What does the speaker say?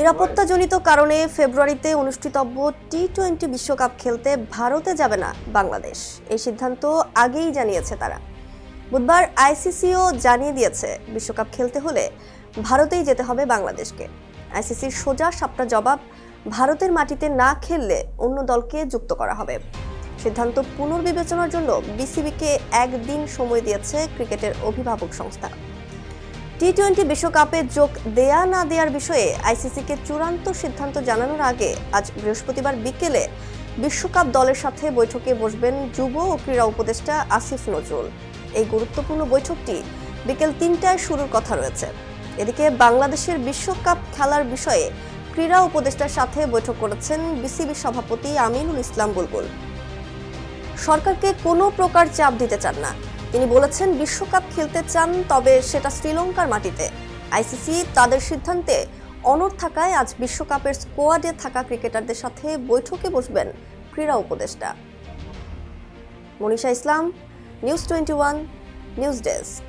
নিরাপত্তাজনিত কারণে ফেব্রুয়ারিতে অনুষ্ঠিতব্য টি-20 বিশ্বকাপ খেলতে ভারতে যাবে না বাংলাদেশ। এই সিদ্ধান্ত আগেই জানিয়েছে তারা। বুধবার আইসিসিও জানিয়ে দিয়েছে বিশ্বকাপ খেলতে হলে ভারতেই যেতে হবে বাংলাদেশকে। আইসিসির সোজা সাপটা জবাব, ভারতের মাটিতে না খেললে অন্য দলকে যুক্ত করা হবে। সিদ্ধান্ত পুনর্বিবেচনার জন্য বিসিবিকে একদিন সময় দিয়েছে ক্রিকেটের অভিভাবক সংস্থা। টি-20 বিশ্বকাপে যোগ দেয়া না দেওয়ার বিষয়ে আইসিসিকে চূড়ান্ত সিদ্ধান্ত জানানোর আগে আজ বৃহস্পতিবার বিকেলে বিশ্বকাপ দলের সাথে বৈঠকে বসবেন যুব ও ক্রীড়া উপদেষ্টা আসিফ নজরুল। এই গুরুত্বপূর্ণ বৈঠকটি বিকেল ৩টায় শুরুর কথা রয়েছে। এদিকে বাংলাদেশের বিশ্বকাপ খেলার বিষয়ে ক্রীড়া উপদেষ্টার সাথে বৈঠক করেছেন বিসিবি সভাপতি আমিনুল ইসলাম বুলবুল। সরকারকে কোনো প্রকার চাপ দিতে চান না। তিনি বলেছেন, বিশ্বকাপ খেলতে চান, তবে সেটা শ্রীলঙ্কার মাটিতে। আইসিসি তাদের সিদ্ধান্তে অনড় থাকায় আজ বিশ্বকাপের স্কোয়াডে থাকা ক্রিকেটারদের সাথে বৈঠকে বসবেন ক্রীড়া উপদেষ্টা। মনীষা ইসলাম, নিউজ 21 নিউজ ডেস্ক।